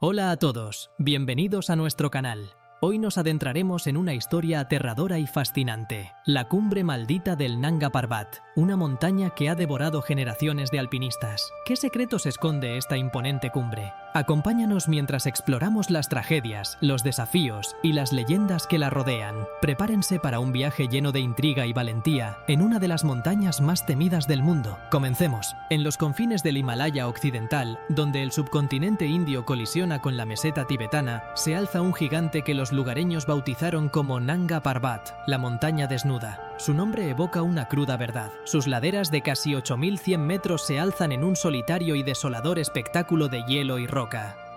Hola a todos, bienvenidos a nuestro canal. Hoy nos adentraremos en una historia aterradora y fascinante, la cumbre maldita del Nanga Parbat, una montaña que ha devorado generaciones de alpinistas. ¿Qué secretos esconde esta imponente cumbre? Acompáñanos mientras exploramos las tragedias, los desafíos y las leyendas que la rodean. Prepárense para un viaje lleno de intriga y valentía en una de las montañas más temidas del mundo. Comencemos. En los confines del Himalaya occidental, donde el subcontinente indio colisiona con la meseta tibetana, se alza un gigante que los lugareños bautizaron como Nanga Parbat, la montaña desnuda. Su nombre evoca una cruda verdad. Sus laderas de casi 8.100 metros se alzan en un solitario y desolador espectáculo de hielo y roca.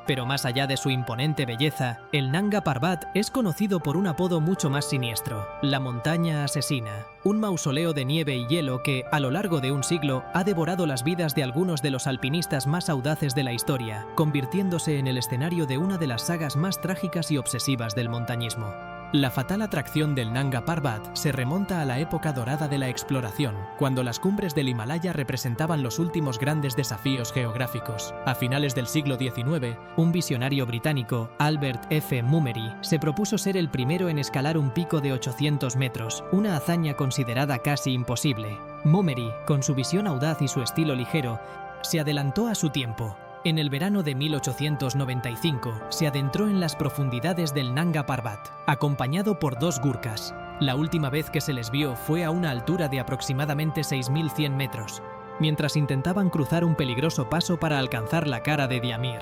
Pero más allá de su imponente belleza, el Nanga Parbat es conocido por un apodo mucho más siniestro, la montaña asesina. Un mausoleo de nieve y hielo que, a lo largo de un siglo, ha devorado las vidas de algunos de los alpinistas más audaces de la historia, convirtiéndose en el escenario de una de las sagas más trágicas y obsesivas del montañismo. La fatal atracción del Nanga Parbat se remonta a la época dorada de la exploración, cuando las cumbres del Himalaya representaban los últimos grandes desafíos geográficos. A finales del siglo XIX, un visionario británico, Albert F. Mummery, se propuso ser el primero en escalar un pico de 800 metros, una hazaña considerada casi imposible. Mummery, con su visión audaz y su estilo ligero, se adelantó a su tiempo. En el verano de 1895 se adentró en las profundidades del Nanga Parbat, acompañado por dos gurkhas. La última vez que se les vio fue a una altura de aproximadamente 6.100 metros, mientras intentaban cruzar un peligroso paso para alcanzar la cara de Diamir.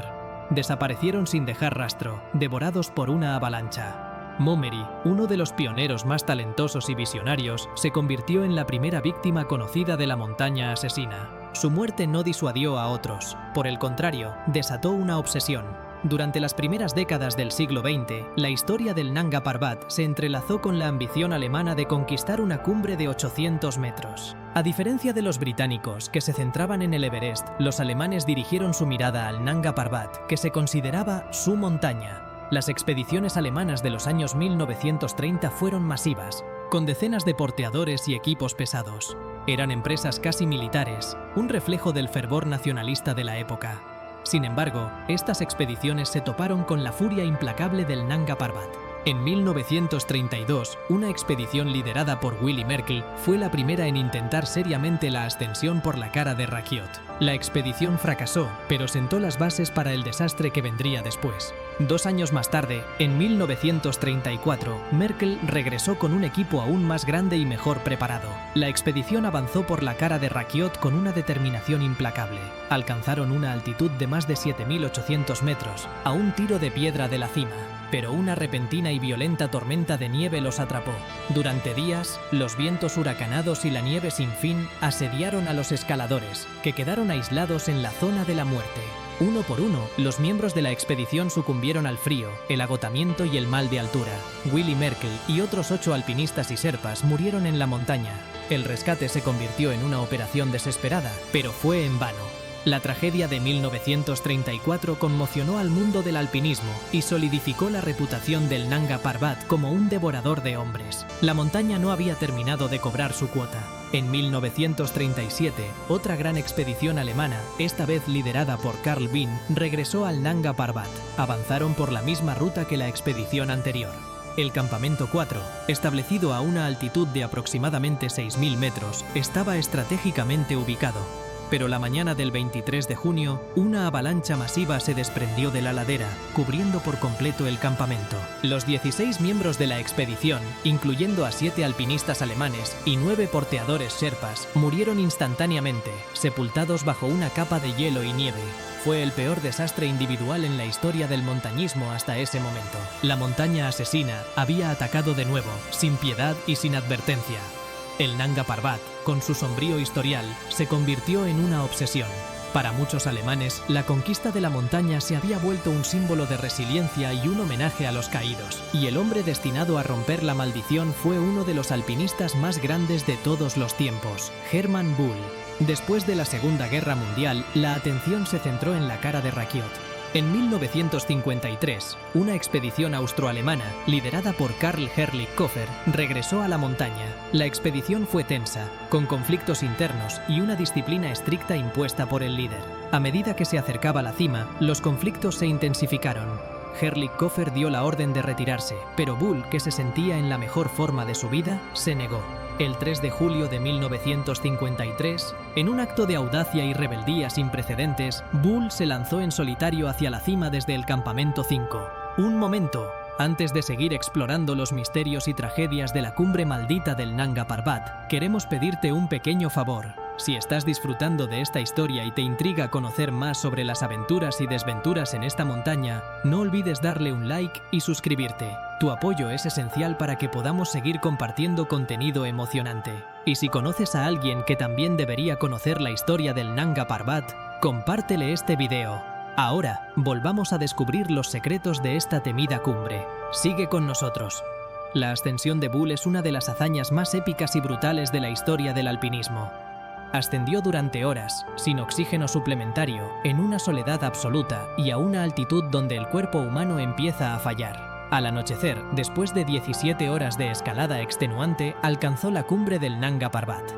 Desaparecieron sin dejar rastro, devorados por una avalancha. Mummery, uno de los pioneros más talentosos y visionarios, se convirtió en la primera víctima conocida de la montaña asesina. Su muerte no disuadió a otros, por el contrario, desató una obsesión. Durante las primeras décadas del siglo XX, la historia del Nanga Parbat se entrelazó con la ambición alemana de conquistar una cumbre de 800 metros. A diferencia de los británicos, que se centraban en el Everest, los alemanes dirigieron su mirada al Nanga Parbat, que se consideraba su montaña. Las expediciones alemanas de los años 1930 fueron masivas, con decenas de porteadores y equipos pesados. Eran empresas casi militares, un reflejo del fervor nacionalista de la época. Sin embargo, estas expediciones se toparon con la furia implacable del Nanga Parbat. En 1932, una expedición liderada por Willy Merkel fue la primera en intentar seriamente la ascensión por la cara de Rakiot. La expedición fracasó, pero sentó las bases para el desastre que vendría después. 2 años más tarde, en 1934, Merkel regresó con un equipo aún más grande y mejor preparado. La expedición avanzó por la cara de Rakiot con una determinación implacable. Alcanzaron una altitud de más de 7.800 metros, a un tiro de piedra de la cima. Pero una repentina y violenta tormenta de nieve los atrapó. Durante días, los vientos huracanados y la nieve sin fin asediaron a los escaladores, que quedaron aislados en la zona de la muerte. Uno por uno, los miembros de la expedición sucumbieron al frío, el agotamiento y el mal de altura. Willy Merkel y otros 8 alpinistas y sherpas murieron en la montaña. El rescate se convirtió en una operación desesperada, pero fue en vano. La tragedia de 1934 conmocionó al mundo del alpinismo y solidificó la reputación del Nanga Parbat como un devorador de hombres. La montaña no había terminado de cobrar su cuota. En 1937, otra gran expedición alemana, esta vez liderada por Carl Bean, regresó al Nanga Parbat. Avanzaron por la misma ruta que la expedición anterior. El campamento 4, establecido a una altitud de aproximadamente 6.000 metros, estaba estratégicamente ubicado. Pero la mañana del 23 de junio, una avalancha masiva se desprendió de la ladera, cubriendo por completo el campamento. Los 16 miembros de la expedición, incluyendo a 7 alpinistas alemanes y 9 porteadores sherpas, murieron instantáneamente, sepultados bajo una capa de hielo y nieve. Fue el peor desastre individual en la historia del montañismo hasta ese momento. La montaña asesina había atacado de nuevo, sin piedad y sin advertencia. El Nanga Parbat, con su sombrío historial, se convirtió en una obsesión. Para muchos alemanes, la conquista de la montaña se había vuelto un símbolo de resiliencia y un homenaje a los caídos, y el hombre destinado a romper la maldición fue uno de los alpinistas más grandes de todos los tiempos, Hermann Buhl. Después de la Segunda Guerra Mundial, la atención se centró en la cara de Rakiot. En 1953, una expedición austroalemana, liderada por Karl Herrlich Koffer, regresó a la montaña. La expedición fue tensa, con conflictos internos y una disciplina estricta impuesta por el líder. A medida que se acercaba a la cima, los conflictos se intensificaron. Herrlich Koffer dio la orden de retirarse, pero Bull, que se sentía en la mejor forma de su vida, se negó. El 3 de julio de 1953, en un acto de audacia y rebeldía sin precedentes, Bull se lanzó en solitario hacia la cima desde el campamento 5. Un momento. Antes de seguir explorando los misterios y tragedias de la cumbre maldita del Nanga Parbat, queremos pedirte un pequeño favor. Si estás disfrutando de esta historia y te intriga conocer más sobre las aventuras y desventuras en esta montaña, no olvides darle un like y suscribirte. Tu apoyo es esencial para que podamos seguir compartiendo contenido emocionante. Y si conoces a alguien que también debería conocer la historia del Nanga Parbat, compártele este video. Ahora, volvamos a descubrir los secretos de esta temida cumbre. Sigue con nosotros. La ascensión de Bull es una de las hazañas más épicas y brutales de la historia del alpinismo. Ascendió durante horas, sin oxígeno suplementario, en una soledad absoluta y a una altitud donde el cuerpo humano empieza a fallar. Al anochecer, después de 17 horas de escalada extenuante, alcanzó la cumbre del Nanga Parbat.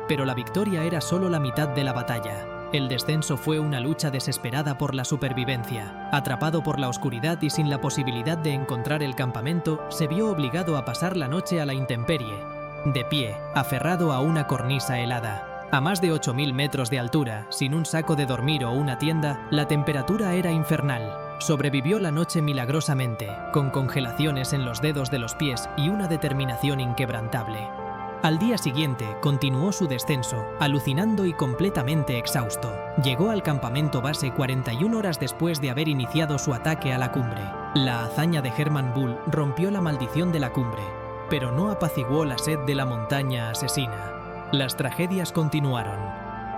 Pero la victoria era solo la mitad de la batalla. El descenso fue una lucha desesperada por la supervivencia. Atrapado por la oscuridad y sin la posibilidad de encontrar el campamento, se vio obligado a pasar la noche a la intemperie, de pie, aferrado a una cornisa helada. A más de 8.000 metros de altura, sin un saco de dormir o una tienda, la temperatura era infernal. Sobrevivió la noche milagrosamente, con congelaciones en los dedos de los pies y una determinación inquebrantable. Al día siguiente, continuó su descenso, alucinando y completamente exhausto. Llegó al campamento base 41 horas después de haber iniciado su ataque a la cumbre. La hazaña de Hermann Bull rompió la maldición de la cumbre, pero no apaciguó la sed de la montaña asesina. Las tragedias continuaron.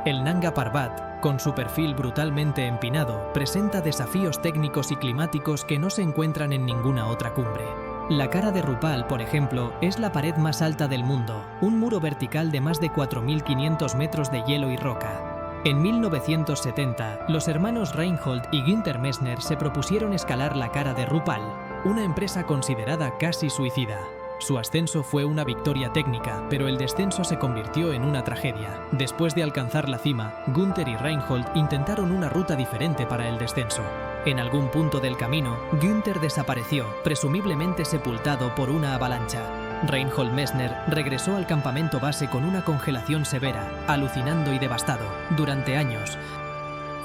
El Nanga Parbat, con su perfil brutalmente empinado, presenta desafíos técnicos y climáticos que no se encuentran en ninguna otra cumbre. La cara de Rupal, por ejemplo, es la pared más alta del mundo, un muro vertical de más de 4.500 metros de hielo y roca. En 1970, los hermanos Reinhold y Günther Messner se propusieron escalar la cara de Rupal, una empresa considerada casi suicida. Su ascenso fue una victoria técnica, pero el descenso se convirtió en una tragedia. Después de alcanzar la cima, Günther y Reinhold intentaron una ruta diferente para el descenso. En algún punto del camino, Günther desapareció, presumiblemente sepultado por una avalancha. Reinhold Messner regresó al campamento base con una congelación severa, alucinando y devastado. Durante años,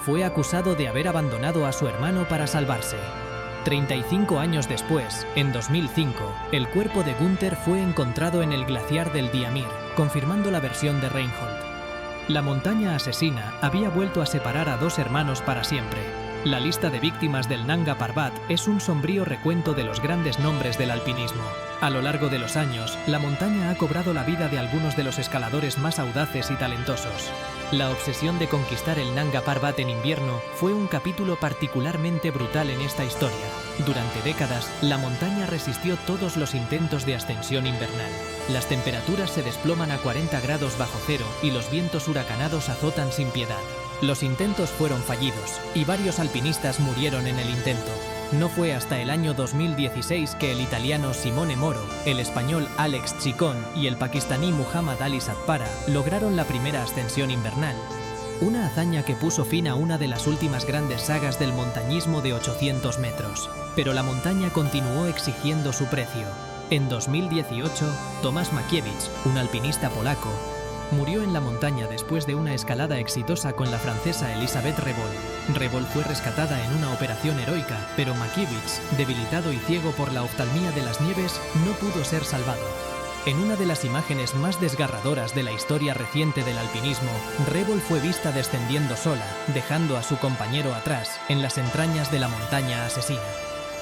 fue acusado de haber abandonado a su hermano para salvarse. 35 años después, en 2005, el cuerpo de Günther fue encontrado en el glaciar del Diamir, confirmando la versión de Reinhold. La montaña asesina había vuelto a separar a dos hermanos para siempre. La lista de víctimas del Nanga Parbat es un sombrío recuento de los grandes nombres del alpinismo. A lo largo de los años, la montaña ha cobrado la vida de algunos de los escaladores más audaces y talentosos. La obsesión de conquistar el Nanga Parbat en invierno fue un capítulo particularmente brutal en esta historia. Durante décadas, la montaña resistió todos los intentos de ascensión invernal. Las temperaturas se desploman a 40 grados bajo cero y los vientos huracanados azotan sin piedad. Los intentos fueron fallidos y varios alpinistas murieron en el intento. No fue hasta el año 2016 que el italiano Simone Moro, el español Alex Chicón y el pakistaní Muhammad Ali Satpara lograron la primera ascensión invernal. Una hazaña que puso fin a una de las últimas grandes sagas del montañismo de 800 metros. Pero la montaña continuó exigiendo su precio. En 2018, Tomasz Makiewicz, un alpinista polaco, murió en la montaña después de una escalada exitosa con la francesa Elisabeth Revol. Revol fue rescatada en una operación heroica, pero Makiewicz, debilitado y ciego por la oftalmía de las nieves, no pudo ser salvado. En una de las imágenes más desgarradoras de la historia reciente del alpinismo, Revol fue vista descendiendo sola, dejando a su compañero atrás, en las entrañas de la montaña asesina.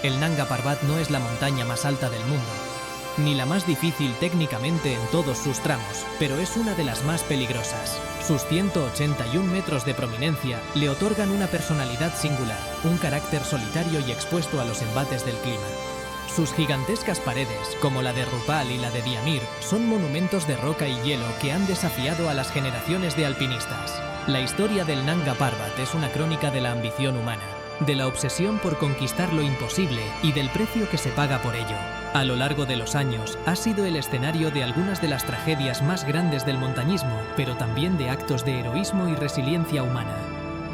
El Nanga Parbat no es la montaña más alta del mundo, ni la más difícil técnicamente en todos sus tramos, pero es una de las más peligrosas. Sus 181 metros de prominencia le otorgan una personalidad singular, un carácter solitario y expuesto a los embates del clima. Sus gigantescas paredes, como la de Rupal y la de Diamir, son monumentos de roca y hielo que han desafiado a las generaciones de alpinistas. La historia del Nanga Parbat es una crónica de la ambición humana, de la obsesión por conquistar lo imposible y del precio que se paga por ello. A lo largo de los años, ha sido el escenario de algunas de las tragedias más grandes del montañismo, pero también de actos de heroísmo y resiliencia humana.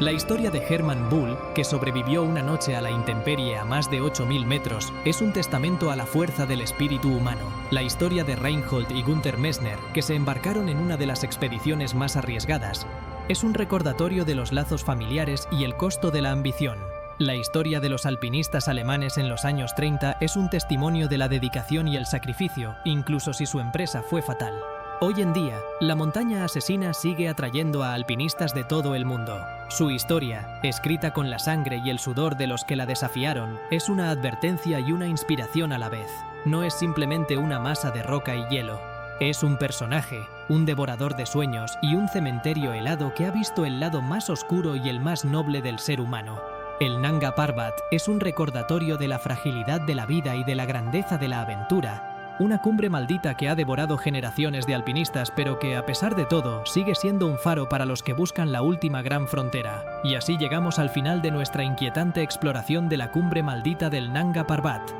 La historia de Hermann Bull, que sobrevivió una noche a la intemperie a más de 8.000 metros, es un testamento a la fuerza del espíritu humano. La historia de Reinhold y Günther Messner, que se embarcaron en una de las expediciones más arriesgadas, es un recordatorio de los lazos familiares y el costo de la ambición. La historia de los alpinistas alemanes en los años 30 es un testimonio de la dedicación y el sacrificio, incluso si su empresa fue fatal. Hoy en día, la montaña asesina sigue atrayendo a alpinistas de todo el mundo. Su historia, escrita con la sangre y el sudor de los que la desafiaron, es una advertencia y una inspiración a la vez. No es simplemente una masa de roca y hielo. Es un personaje, un devorador de sueños y un cementerio helado que ha visto el lado más oscuro y el más noble del ser humano. El Nanga Parbat es un recordatorio de la fragilidad de la vida y de la grandeza de la aventura. Una cumbre maldita que ha devorado generaciones de alpinistas, pero que, a pesar de todo, sigue siendo un faro para los que buscan la última gran frontera. Y así llegamos al final de nuestra inquietante exploración de la cumbre maldita del Nanga Parbat.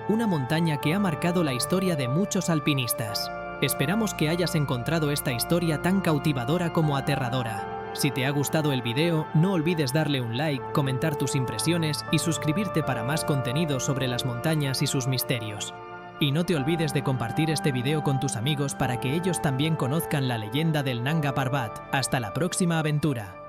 Una montaña que ha marcado la historia de muchos alpinistas. Esperamos que hayas encontrado esta historia tan cautivadora como aterradora. Si te ha gustado el video, no olvides darle un like, comentar tus impresiones y suscribirte para más contenido sobre las montañas y sus misterios. Y no te olvides de compartir este video con tus amigos para que ellos también conozcan la leyenda del Nanga Parbat. Hasta la próxima aventura.